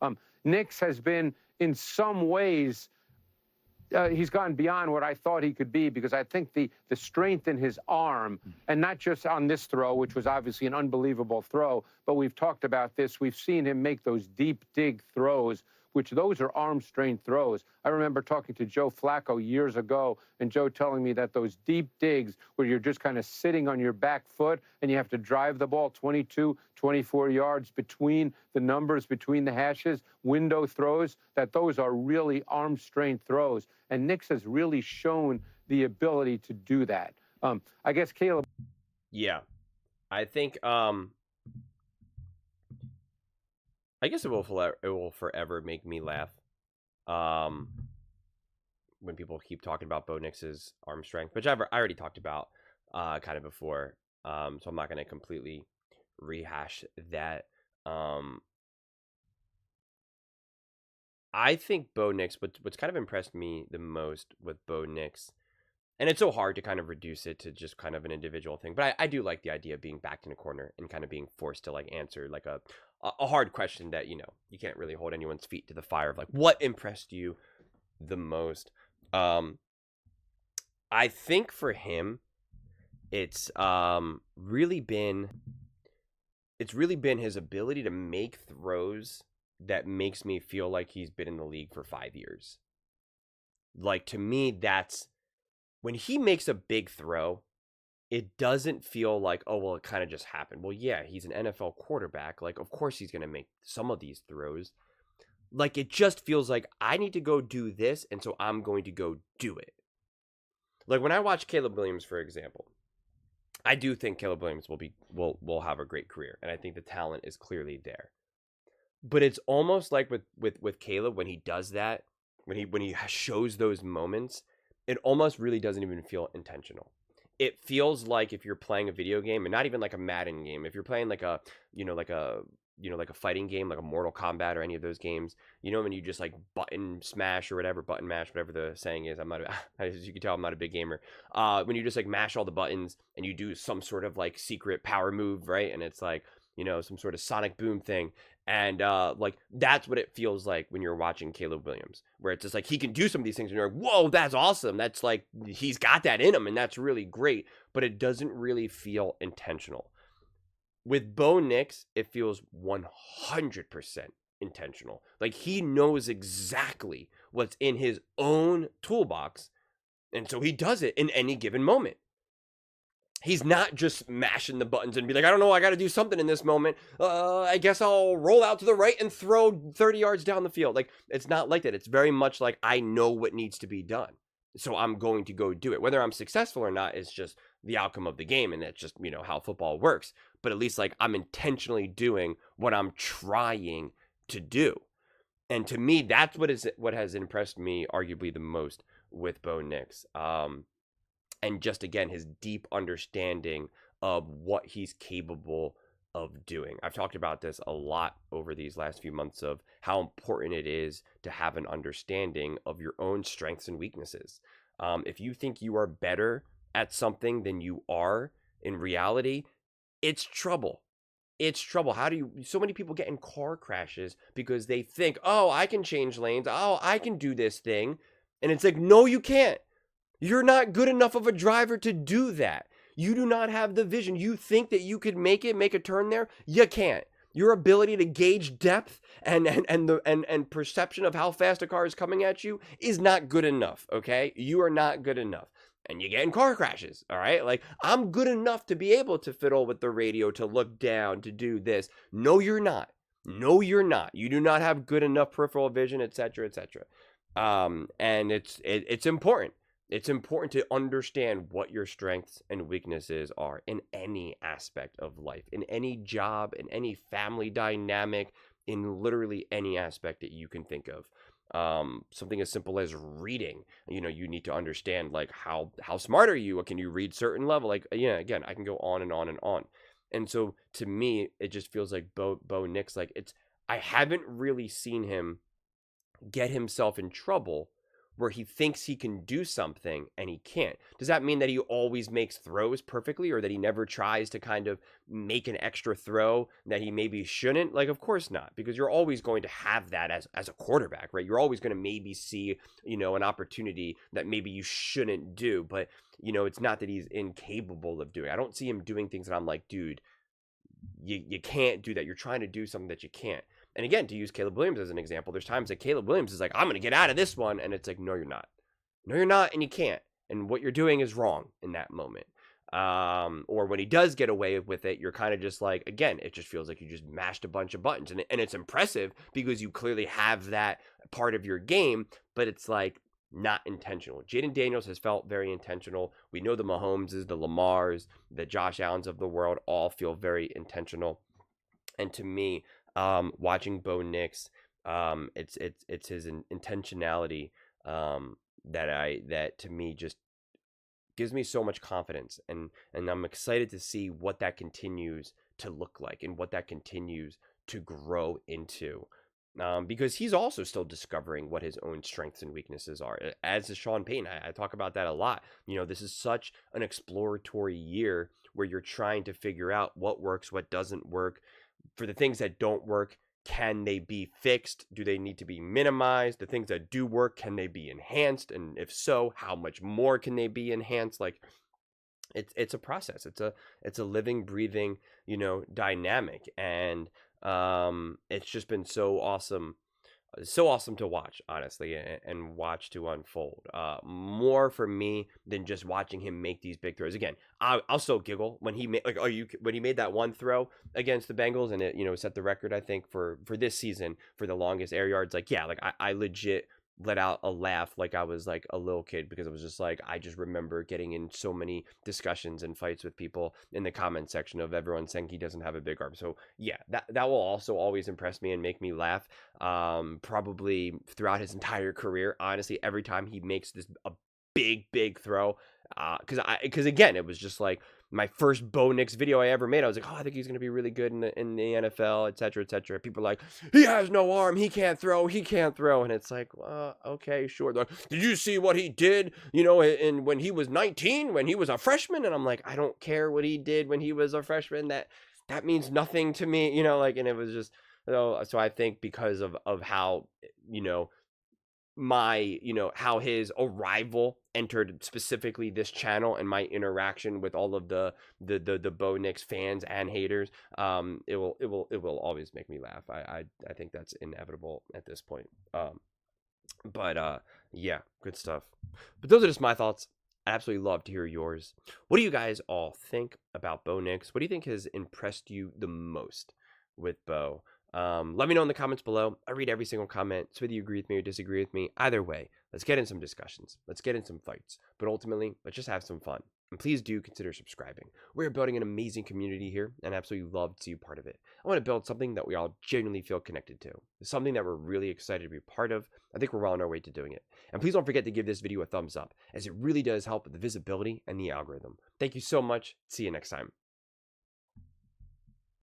course. Nix has been, in some ways, he's gone beyond what I thought he could be, because I think the strength in his arm, and not just on this throw, which was obviously an unbelievable throw, but we've talked about this. We've seen him make those deep dig throws, which those are arm strength throws. I remember talking to Joe Flacco years ago, and Joe telling me that those deep digs where you're just kind of sitting on your back foot and you have to drive the ball 22, 24 yards between the numbers, between the hashes, window throws, that those are really arm strength throws. And Nix has really shown the ability to do that. I guess Caleb. Yeah, I think I guess it will forever make me laugh when people keep talking about Bo Nix's arm strength, which I already talked about kind of before. So I'm not going to completely rehash that. I think Bo Nix, what's kind of impressed me the most with Bo Nix, and it's so hard to kind of reduce it to just kind of an individual thing, but I do like the idea of being backed in a corner and kind of being forced to like answer like a hard question that, you can't really hold anyone's feet to the fire of like, what impressed you the most? I think for him, it's really been his ability to make throws that makes me feel like he's been in the league for 5 years. Like, to me, that's when he makes a big throw, it doesn't feel like, oh, well, it kind of just happened. Well, yeah, he's an NFL quarterback. Like, of course he's going to make some of these throws. Like, it just feels like I need to go do this, and so I'm going to go do it. Like, when I watch Caleb Williams, for example, I do think Caleb Williams will have a great career, and I think the talent is clearly there. But it's almost like with Caleb, when he does that, when he shows those moments, it almost really doesn't even feel intentional. It feels like if you're playing a video game, and not even like a Madden game, if you're playing like a fighting game, like a Mortal Kombat or any of those games, when you just like button mash, whatever the saying is. As you can tell, I'm not a big gamer. When you just like mash all the buttons and you do some sort of like secret power move, right? And it's like, some sort of sonic boom thing. And like, that's what it feels like when you're watching Caleb Williams, where it's just like he can do some of these things and you're like, whoa, that's awesome. That's like, he's got that in him and that's really great, but it doesn't really feel intentional. With Bo Nix, it feels 100% intentional. Like, he knows exactly what's in his own toolbox, and so he does it in any given moment. He's not just mashing the buttons and be like, I don't know, I got to do something in this moment. I guess I'll roll out to the right and throw 30 yards down the field. Like, it's not like that. It's very much like, I know what needs to be done, so I'm going to go do it. Whether I'm successful or not is just the outcome of the game, and that's just, how football works. But at least, like, I'm intentionally doing what I'm trying to do. And to me, that's what has impressed me arguably the most with Bo Nix. And just, again, his deep understanding of what he's capable of doing. I've talked about this a lot over these last few months of how important it is to have an understanding of your own strengths and weaknesses. If you think you are better at something than you are in reality, it's trouble. It's trouble. So many people get in car crashes because they think, oh, I can change lanes. Oh, I can do this thing. And it's like, no, you can't. You're not good enough of a driver to do that. You do not have the vision. You think that you could make a turn there? You can't. Your ability to gauge depth and perception of how fast a car is coming at you is not good enough, okay? You are not good enough. And you get in car crashes, all right? Like, I'm good enough to be able to fiddle with the radio, to look down, to do this. No, you're not. No, you're not. You do not have good enough peripheral vision, etc., etc. And it's important. It's important to understand what your strengths and weaknesses are in any aspect of life, in any job, in any family dynamic, in literally any aspect that you can think of. Something as simple as reading. You need to understand, like, how smart are you? Can you read certain level? Like, again, I can go on and on and on. And so to me, it just feels like Bo Nix, like, I haven't really seen him get himself in trouble where he thinks he can do something and he can't. Does that mean that he always makes throws perfectly, or that he never tries to kind of make an extra throw that he maybe shouldn't? Like, of course not, because you're always going to have that as a quarterback, right? You're always going to maybe see, an opportunity that maybe you shouldn't do, but it's not that he's incapable of doing. I don't see him doing things that I'm like, dude, you can't do that. You're trying to do something that you can't. And again, to use Caleb Williams as an example, there's times that Caleb Williams is like, I'm going to get out of this one. And it's like, no, you're not. No, you're not. And you can't. And what you're doing is wrong in that moment. Or when he does get away with it, you're kind of just like, again, it just feels like you just mashed a bunch of buttons. And it's impressive because you clearly have that part of your game, but it's like not intentional. Jaden Daniels has felt very intentional. We know the Mahomeses, the Lamars, the Josh Allens of the world all feel very intentional. And to me, watching Bo Nix, it's his intentionality that to me just gives me so much confidence, and I'm excited to see what that continues to look like and what that continues to grow into. Because he's also still discovering what his own strengths and weaknesses are. As is Sean Payton, I talk about that a lot. This is such an exploratory year where you're trying to figure out what works, what doesn't work. For the things that don't work, can they be fixed? Do they need to be minimized? The things that do work, can they be enhanced? And if so, how much more can they be enhanced? Like, it's a process. It's a living, breathing, dynamic. And it's just been so awesome to watch, honestly, and watch to unfold. More for me than just watching him make these big throws. Again, I'll still giggle when he made when he made that one throw against the Bengals, and it set the record, I think, for this season for the longest air yards. Like, yeah, like I legit let out a laugh like I was like a little kid, because it was just like, I just remember getting in so many discussions and fights with people in the comment section of everyone saying he doesn't have a big arm. So yeah, that will also always impress me and make me laugh, probably throughout his entire career, honestly. Every time he makes a big throw, because again, it was just like my first Bo Nix video I ever made. I was like, oh, I think he's going to be really good in the NFL, etc., etc. People are like, he has no arm, he can't throw, and it's like, okay, sure. Like, did you see what he did? And when he was 19, when he was a freshman, and I'm like, I don't care what he did when he was a freshman. That means nothing to me, and it was just, so I think because of how, my how his arrival entered specifically this channel, and my interaction with all of the Bo Nix fans and haters, it will always make me laugh. I think that's inevitable at this point. But yeah, good stuff. But those are just my thoughts. I'd absolutely love to hear yours. What do you guys all think about Bo Nix? What do you think has impressed you the most with Bo? Let me know in the comments below. I read every single comment, so whether you agree with me or disagree with me, either way, let's get in some discussions. Let's get in some fights. But ultimately, let's just have some fun. And please do consider subscribing. We're building an amazing community here, and I absolutely love to see you part of it. I want to build something that we all genuinely feel connected to. Something that we're really excited to be part of. I think we're well on our way to doing it. And please don't forget to give this video a thumbs up, as it really does help with the visibility and the algorithm. Thank you so much. See you next time.